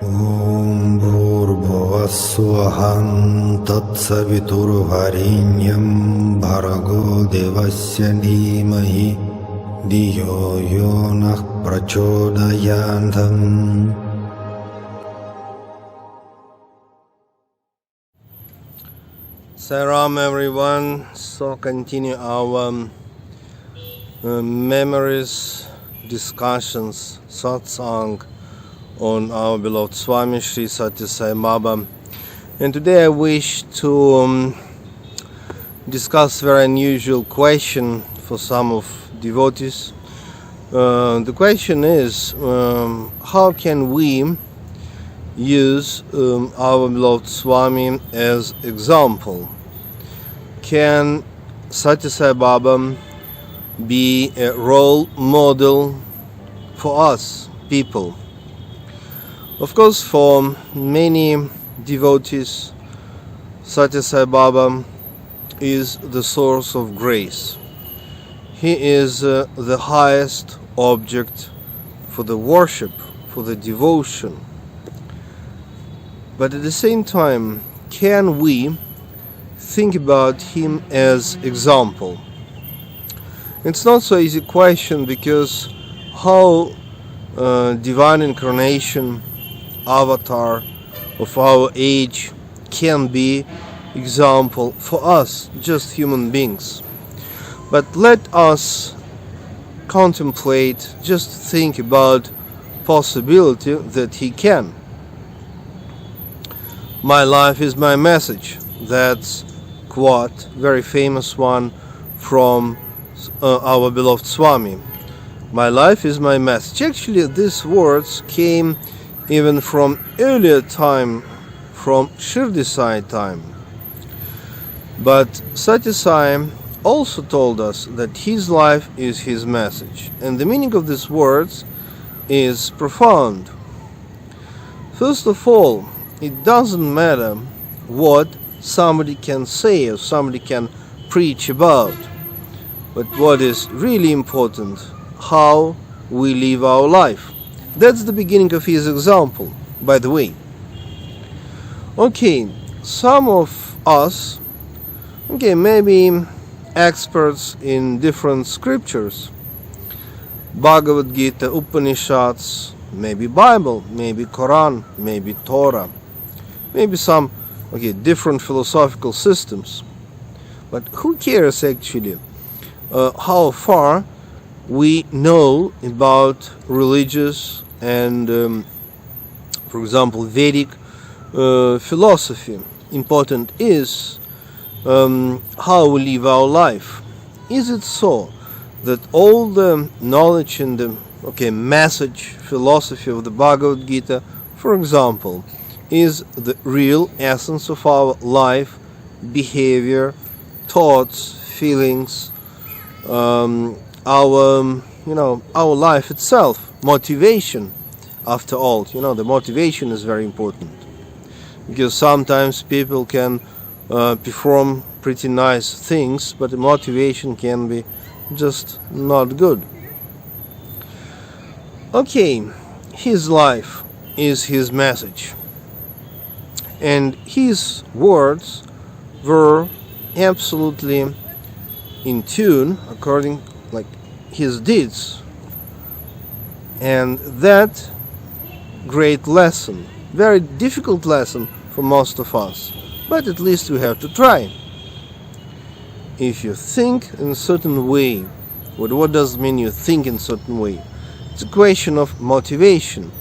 Om Bhurбhuvah Tatsaviturvarenyam Bhargo Devasya Dhimahi Dhiyo Yonah Prachodayantam. Saram everyone. So continue our memories, discussions, satsang on our beloved Swami Sri Sathya Sai Baba. And today I wish to discuss a very unusual question for some of devotees. The question is, how can we use our beloved Swami as example? Can Sathya Sai Baba be a role model for us people? Of course, for many devotees, Sathya Sai Baba is the source of grace. He is the highest object for the worship, for the devotion. But at the same time, can we think about him as example? It's not so easy question, because how divine incarnation, avatar of our age can be example for us, just human beings. But let us contemplate, just think about possibility that he can. My life is my message. That's quote, very famous one from our beloved Swami. My life is my message. Actually, these words came even from earlier time, from Shirdi Sai time. But Sathya Sai also told us that his life is his message. And the meaning of these words is profound. First of all, it doesn't matter what somebody can say or somebody can preach about, but what is really important, how we live our life. That's the beginning of his example, by the way. Okay, some of us, maybe experts in different scriptures, Bhagavad Gita, Upanishads, maybe Bible, maybe Quran, maybe Torah, maybe some different philosophical systems. But who cares actually how far we know about religious and, for example, Vedic philosophy? Important is how we live our life. Is it so that all the knowledge and the message, philosophy of the Bhagavad Gita, for example, is the real essence of our life, behavior, thoughts, feelings, our life itself, motivation? After all, the motivation is very important, because sometimes people can perform pretty nice things, but the motivation can be just not good. Okay, his life is his message, and his words were absolutely in tune according his deeds. And that great lesson, very difficult lesson for most of us, but at least we have to try. If you think in a certain way, what does it mean you think in a certain way? It's a question of motivation.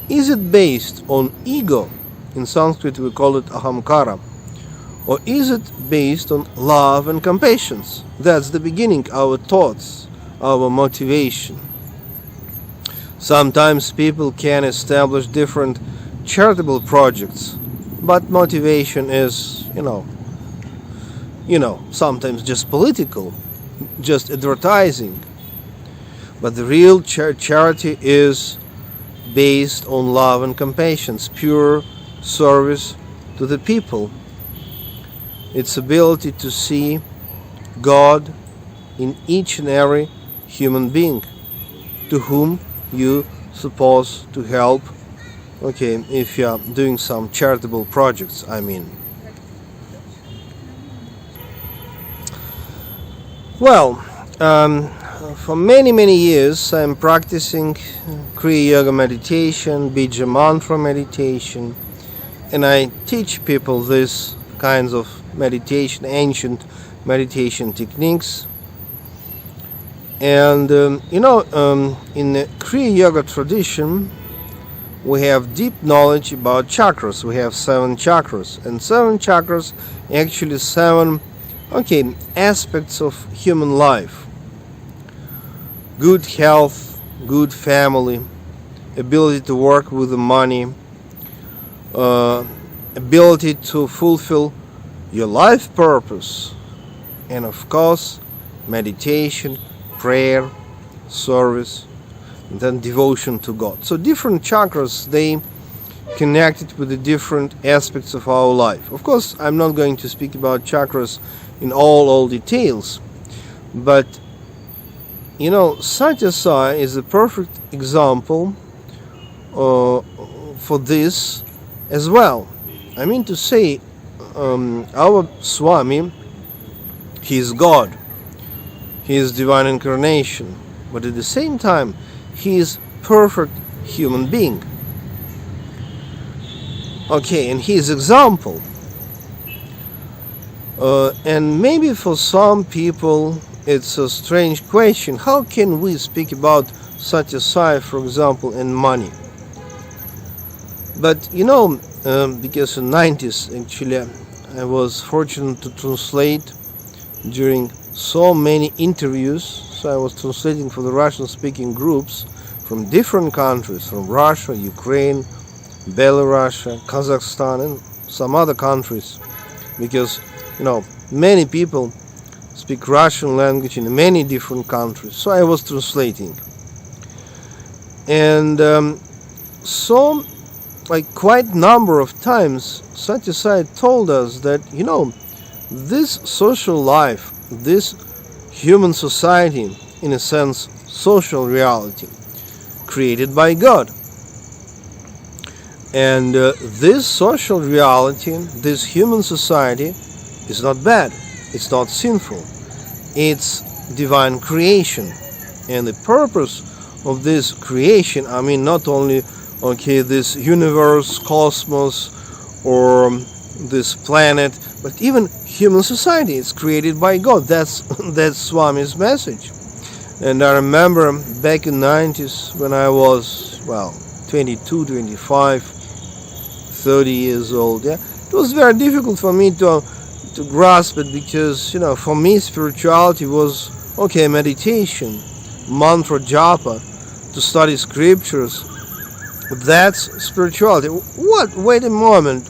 Is it based on ego? In Sanskrit we call it ahamkara. Or is it based on love and compassion? That's the beginning, our thoughts, our motivation. Sometimes people can establish different charitable projects, but motivation is, sometimes just political, just advertising. But the real charity is based on love and compassion, pure service to the people. Its ability to see God in each and every human being to whom you supposed to help Okay, if you are doing some charitable projects, I mean. Well, for many years I'm practicing Kriya Yoga meditation, Bija Mantra meditation, and I teach people these kinds of meditation, ancient meditation techniques. And in the Kriya Yoga tradition, we have deep knowledge about chakras. We have 7 chakras, and 7 chakras actually 7 aspects of human life: good health, good family, ability to work with the money, ability to fulfill your life purpose, and of course meditation, prayer, service, and then devotion to God. So different chakras, they connected with the different aspects of our life. Of course, I'm not going to speak about chakras in all details, but Sathya Sai is a perfect example for this as well. I mean to say, our Swami, he is God, he is divine incarnation, but at the same time he is perfect human being. Okay, and he is example. And maybe for some people it's a strange question: how can we speak about Sathya Sai, for example, and money? But because in 90s actually I was fortunate to translate during so many interviews. So I was translating for the Russian-speaking groups from different countries, from Russia, Ukraine, Belarus, Kazakhstan, and some other countries, because many people speak Russian language in many different countries. So I was translating, and quite number of times Sathya Sai told us that this social life, this human society, in a sense social reality, created by God. And this social reality, this human society, is not bad, it's not sinful, it's divine creation. And the purpose of this creation, I mean not only this universe, cosmos, or this planet, but even human society is created by God. That's Swami's message. And I remember back in the 90s when I was 22, 25, 30 years old, it was very difficult for me to grasp it, because for me spirituality was meditation, mantra japa, to study scriptures. That's spirituality. What? Wait a moment.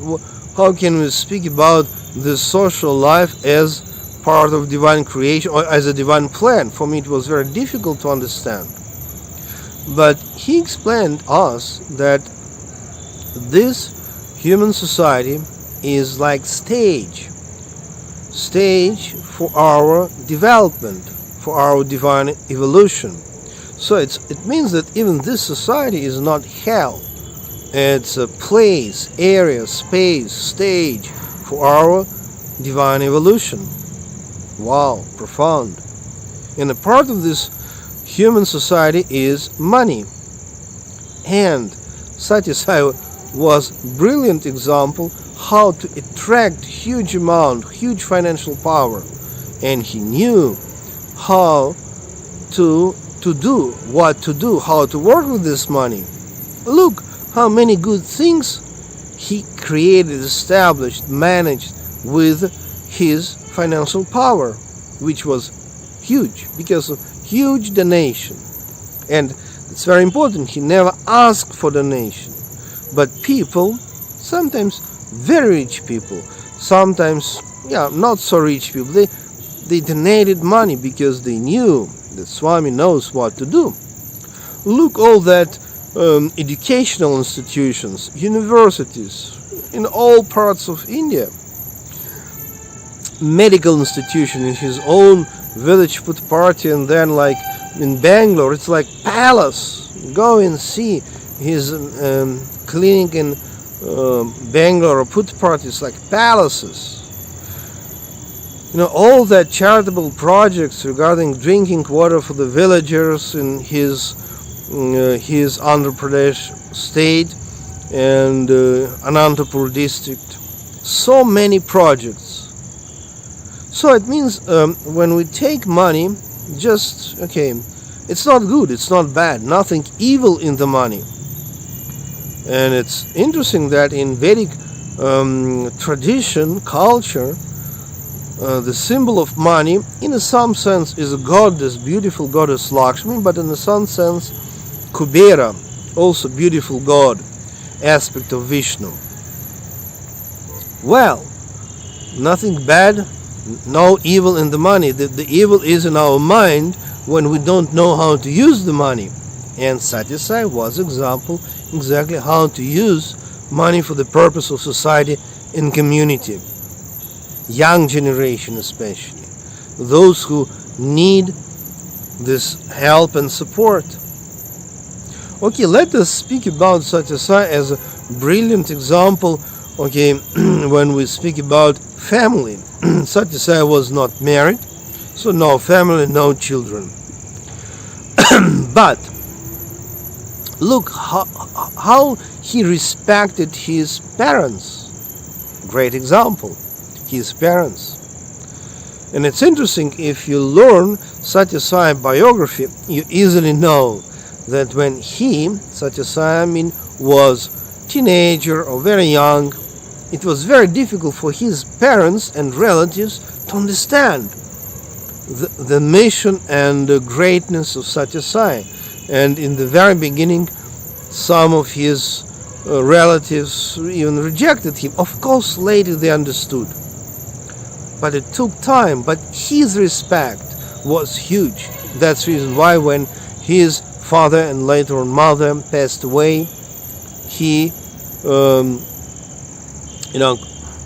How can we speak about the social life as part of divine creation or as a divine plan? For me it was very difficult to understand. But he explained us that this human society is like stage for our development, for our divine evolution. So it means that even this society is not hell. It's a place, area, space, stage for our divine evolution. Wow, profound. And a part of this human society is money. And Sathya Sai was a brilliant example how to attract huge financial power. And he knew how to do, what to do, how to work with this money. Look how many good things he created, established, managed with his financial power, which was huge because of huge donation. And it's very important, he never asked for donation. But people, sometimes very rich people, sometimes not so rich people, they donated money because they knew that Swami knows what to do. Look all that educational institutions, universities in all parts of India, medical institution in his own village Puttaparthi, and then like in Bangalore it's like palace. Go and see his cleaning in Bangalore or put parties like palaces. All that charitable projects regarding drinking water for the villagers in his Andhra Pradesh state and Anantapur district. So many projects. So it means when we take money, it's not good, it's not bad, nothing evil in the money. And it's interesting that in Vedic tradition, culture, the symbol of money, in some sense, is a goddess, beautiful goddess Lakshmi, but in some sense, Kubera, also beautiful god, aspect of Vishnu. Well, nothing bad, no evil in the money. The evil is in our mind when we don't know how to use the money. And Sathya Sai was example exactly how to use money for the purpose of society and community. Young generation especially. Those who need this help and support. Okay, let us speak about Sathya Sai as a brilliant example, when we speak about family. Sathya Sai was not married, so no family, no children. But look how he respected his parents. Great example, his parents. And it's interesting, if you learn Sathya Sai biography, you easily know that when Sathya Sai, was teenager or very young, it was very difficult for his parents and relatives to understand the mission and the greatness of Sathya Sai. And in the very beginning, some of his relatives even rejected him. Of course, later they understood. But it took time. But his respect was huge. That's the reason why when his father and later on mother passed away, he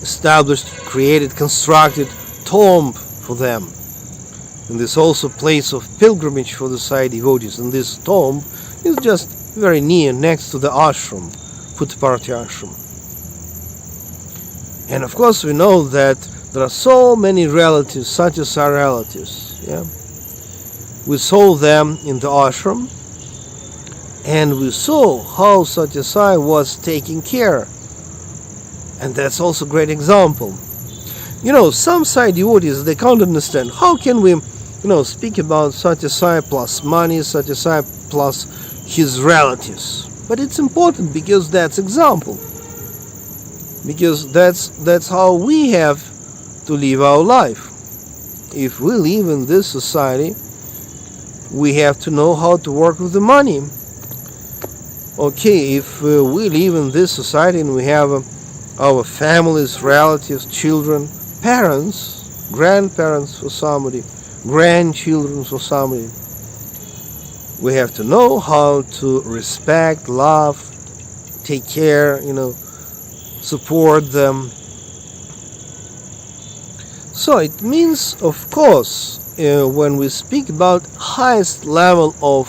established, created, constructed tomb for them. And this also place of pilgrimage for the Sai devotees. And this tomb is just very near, next to the ashram, Puttaparthi ashram. And of course we know that there are so many relatives, Sathya Sai relatives. Yeah? We saw them in the ashram, and we saw how Sathya Sai was taking care. And that's also a great example. Some Sai devotees, they can't understand. How can we, speak about Sathya Sai plus money, Sathya Sai plus his relatives? But it's important because that's example. Because that's how we have to live our life. If we live in this society, we have to know how to work with the money. Okay, if we live in this society and we have our families, relatives, children, parents, grandparents for somebody, grandchildren for somebody, we have to know how to respect, love, take care, support them. So it means, of course, when we speak about highest level of,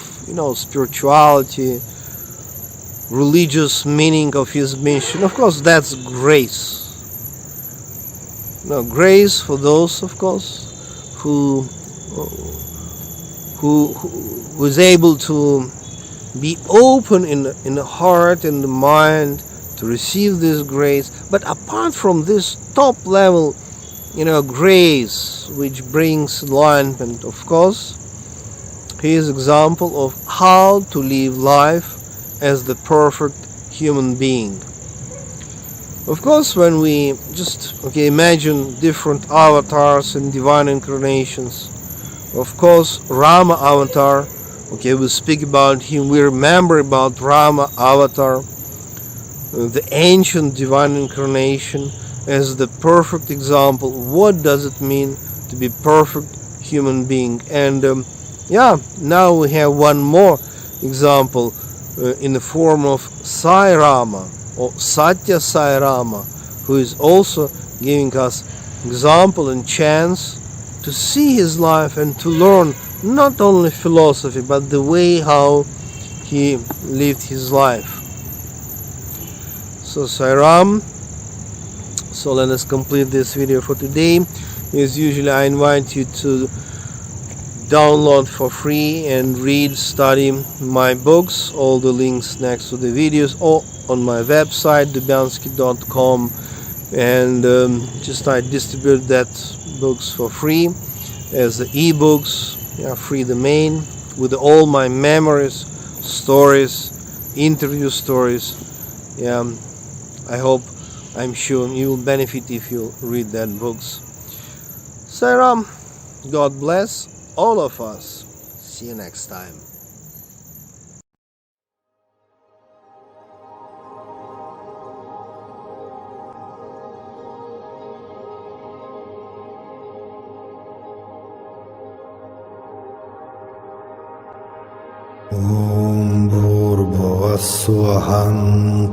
spirituality, religious meaning of his mission, of course, that's grace. Grace for those, of course, who is able to be open in the heart and the mind to receive this grace. But apart from this top level, grace which brings enlightenment, of course, his example of how to live life as the perfect human being. Of course, when we just imagine different avatars and divine incarnations, of course, Rama avatar, we speak about him, we remember about Rama avatar, the ancient divine incarnation, as the perfect example. What does it mean to be perfect human being? And now we have one more example in the form of Sai Rama, or Sathya Sai Rama, who is also giving us example and chance to see his life and to learn not only philosophy but the way how he lived his life. So Sairam. So let us complete this video for today. As usually, I invite you to download for free and read, study my books. All the links next to the videos or on my website dubyansky.com, and just I distribute that books for free as the ebooks, free domain, with all my memories, stories, interview stories. I'm sure you will benefit if you read that books. Sairam, God bless all of us. See you next time. ॐ भूर्भुवस्सुवहं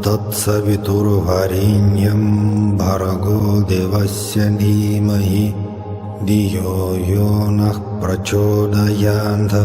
तत्सवितुर्वरेण्यं भर्गो देवस्य धीमहि धियो यो नः प्रचोदयात्